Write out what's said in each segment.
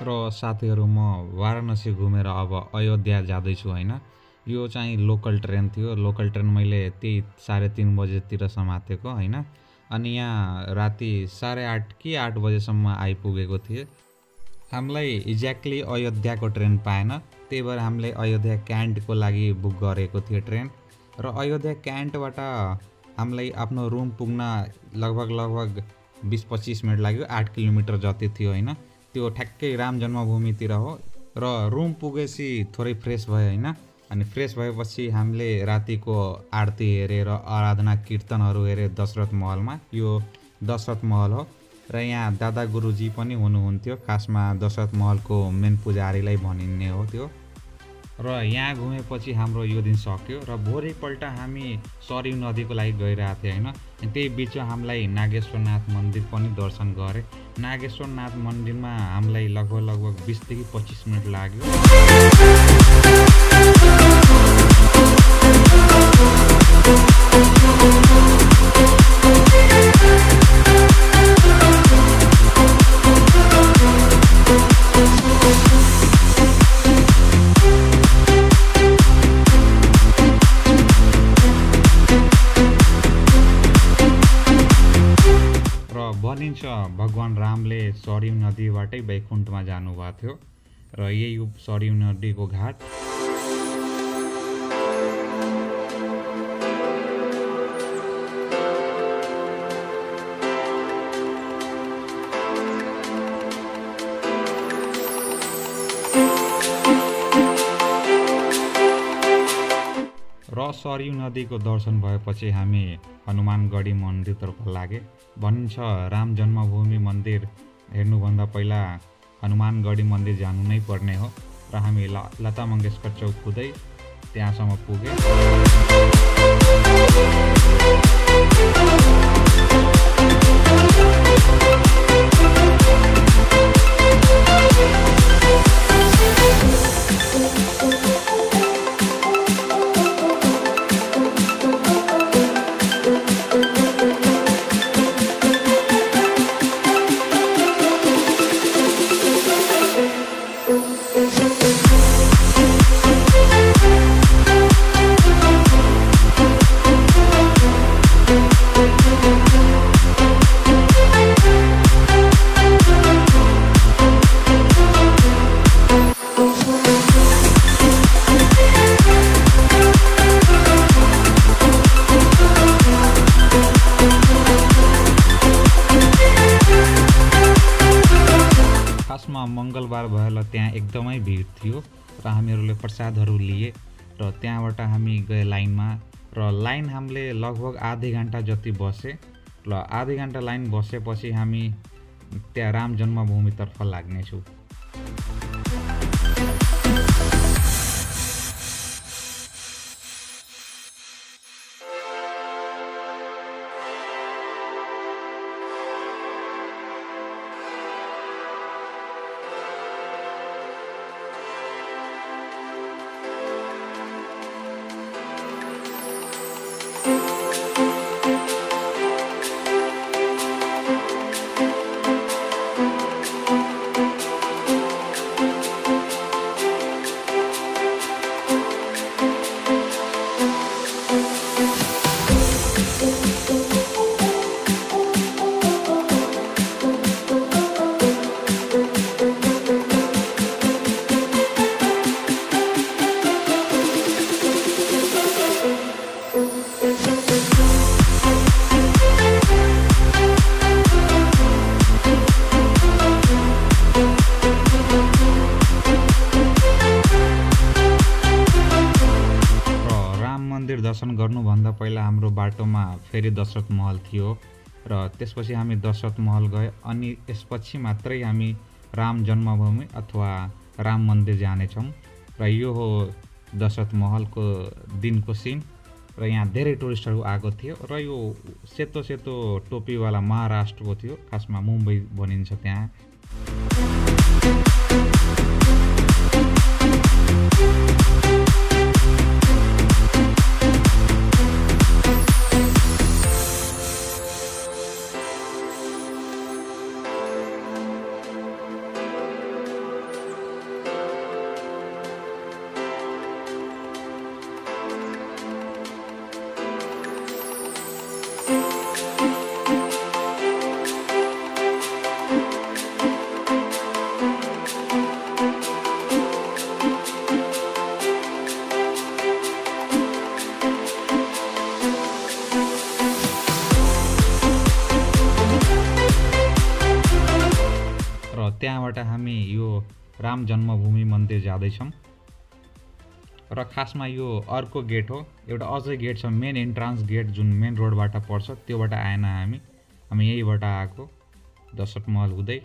र साथीहरू म वाराणसी घुमेर अब अयोध्या जाँदैछु होइन। यो चाहिँ लोकल ट्रेन थियो। लोकल ट्रेन मैले त्यही 3:30 बजेतिर समातेको होइन। अनि यहाँ राति 8:30 कि 8 बजेसम्म आइपुगेको थिएँ। हामीलाई एक्ज्याक्टली अयोध्याको ट्रेन पाएन, त्यही भएर हामीले अयोध्या क्यान्टको लागि बुक गरेको थियो ट्रेन। र अयोध्या क्यान्टबाट हामीलाई आफ्नो रुम पुग्न लगभग 20-25 मिनट लाग्यो। 8 किलोमिटर जति थियो होइन। त्यो ठ्याक्कै राम जन्मभूमितिर हो। र रुम पुगेपछि थोरै फ्रेस भयो होइन। अनि फ्रेस भएपछि हामीले रातिको आरती हेरेर आराधना कीर्तनहरू हेरे दशरथ महलमा। यो दशरथ महल हो र यहाँ दादा गुरुजी पनि हुनुहुन्थ्यो। खासमा दशरथ महलको मेन पुजारीलाई भनिने हो त्यो। र यहाँ घुमेपछि हाम्रो यो दिन सक्यो र भोलिपल्ट हामी सरयू नदीको लागि गइरहेको थियौँ होइन। त्यही बिचमा हामीलाई नागेश्वरनाथ मन्दिर पनि दर्शन गरे। नागेश्वरनाथ मन्दिरमा हामीलाई लगभग 20देखि 25 मिनट लाग्यो। भनिन्छ भगवान रामले सरयू नदीबाटै वैकुण्ठमा जानुभएको थियो र यही सरयू नदीको घाट। र सरयू नदीको दर्शन भएपछि हामी हनुमानगढी मन्दिरतर्फ लागे। भनिन्छ राम जन्मभूमि मन्दिर हेर्नुभन्दा पहिला हनुमानगढी मन्दिर जानु नै पर्ने हो। र हामी लता मङ्गेशकर चौक हुँदै त्यहाँसम्म पुगे। मङ्गलबार भएर त्यहाँ एकदमै भिड थियो र हामीहरूले प्रसादहरू लिए र त्यहाँबाट हामी गए लाइनमा। र लाइन हामीले लगभग आधी घन्टा जति बसे र आधी घन्टा लाइन बसेपछि हामी त्यहाँ राम जन्मभूमितर्फ लाग्नेछौँ। दर्शन गर्नुभन्दा पहिला हाम्रो बाटोमा फेरि दशरथ महल थियो र त्यसपछि हामी दशरथ महल गए। अनि यसपछि मात्रै हामी राम जन्मभूमि अथवा राम मन्दिर जानेछौँ। र यो हो दशरथ महलको दिनको सिन। र यहाँ धेरै टुरिस्टहरू आएको थियो र यो सेतो सेतो टोपीवाला महाराष्ट्रको थियो। खासमा मुम्बई भनिन्छ त्यहाँ। त्यहाँबाट हामी यो राम जन्मभूमि मन्दिर जाँदैछौँ र खासमा यो अर्को गेट हो। एउटा अझै गेट छ, मेन इन्ट्रान्स गेट जुन मेन रोडबाट पर्छ, त्योबाट आएन हामी यहीबाट आएको दशरथ महल हुँदै।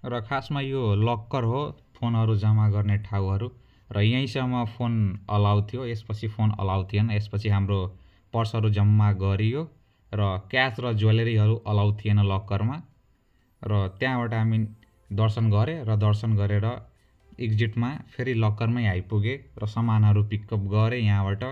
र खासमा यो लक्कर हो, फोनहरू जम्मा गर्ने ठाउँहरू, र यहीँसम्म फोन अलाउ थियो, यसपछि फोन अलाउ थिएन। यसपछि हाम्रो पर्सहरू जम्मा गरियो र क्यास र ज्वेलरीहरू अलाउ थिएन लक्करमा। र त्यहाँबाट हामी दर्शन गरे र दर्शन गरेर एक्जिटमा फेरि लक्करमै आइपुगे र सामानहरू पिकअप गरे यहाँबाट।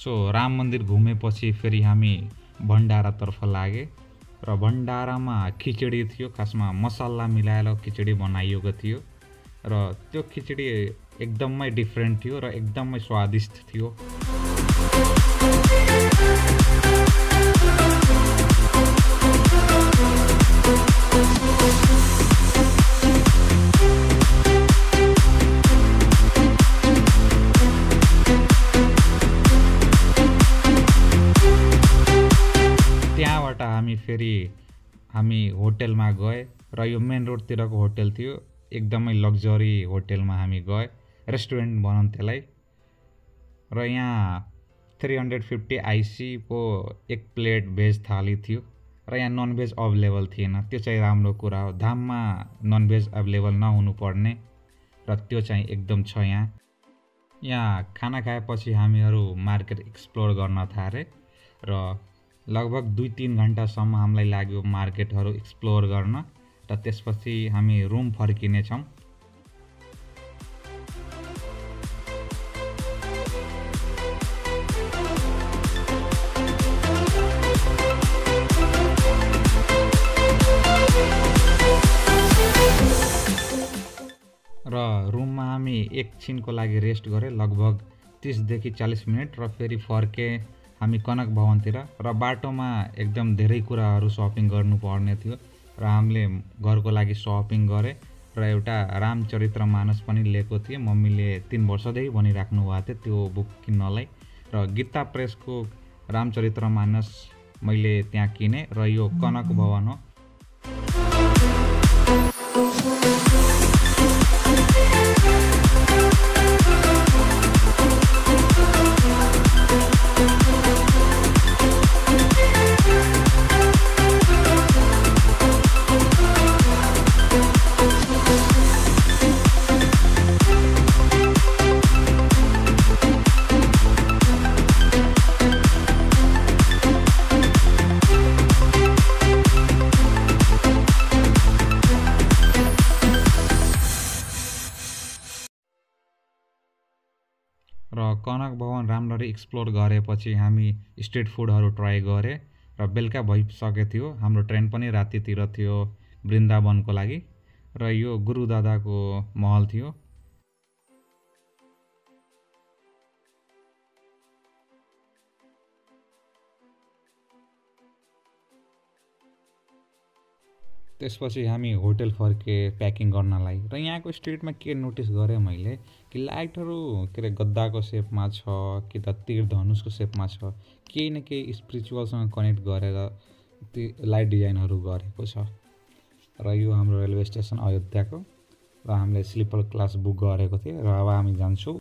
सो राम मन्दिर घुमेपछि फेरि हामी भण्डारातर्फ लागे र भण्डारामा खिचडी थियो। खासमा मसला मिलाएर खिचडी बनाइएको थियो र त्यो खिचडी एकदमै डिफ्रेन्ट थियो र एकदमै स्वादिष्ट थियो। त्यहाँबाट हामी होटेलमा गए र यो मेन रोडतिरको होटेल थियो, एकदमै लग्जरी होटेलमा हामी गए, रेस्टुरेन्ट भनौँ त्यसलाई। र यहाँ 350 आइसीको एक प्लेट भेज थाली थियो र यहाँ ननभेज अभाइलेबल थिएन। त्यो चाहिँ राम्रो कुरा हो, धाममा ननभेज अभाइलेबल नहुनुपर्ने, र त्यो चाहिँ एकदम छ यहाँ। यहाँ खाना खाएपछि हामीहरू मार्केट एक्सप्लोर गर्न थाले र लगभग 2-3 घन्टासम्म हामीलाई लाग्यो मार्केटहरू एक्सप्लोर गर्न, र त्यसपछि हामी रुम फर्किनेछौँ। र रुममा हामी एकछिनको लागि रेस्ट गरे, लगभग 30देखि 40 मिनट, र फेरि फर्के हामी कनक भवनतिर। र बाटोमा एकदम धेरै कुराहरू सपिङ गर्नुपर्ने थियो र हामीले घरको लागि सपिङ गरे र एउटा रामचरितमानस पनि लिएको थिएँ। मम्मीले 3 वर्षदेखि भनिराख्नु भएको थियो त्यो बुक किन्नलाई, र गीता प्रेसको रामचरितमानस मैले त्यहाँ किने र यो कनक भवन हो। र कनक भवन राम्ररी एक्सप्लोर गरेपछि हामी स्ट्रिट फुडहरू ट्राई गरे र बेलुका भइसकेको थियो। हाम्रो ट्रेन पनि रातितिर थियो वृन्दावनको लागि, र यो गुरुदादाको महल थियो। त्यसपछि हामी होटल फर्के प्याकिङ गर्नलाई र यहाँको स्ट्रिटमा के नोटिस गरेँ मैले कि लाइटहरू के अरे गद्दाको सेपमा छ कि त तीर धनुषको सेपमा छ, केही न केही स्पिरिचुअलसँग कनेक्ट गरेर ती लाइट डिजाइनहरू गरेको छ। र यो हाम्रो रेलवे स्टेसन अयोध्याको र हामीले स्लिपर क्लास बुक गरेको थियो र अब हामी जान्छौँ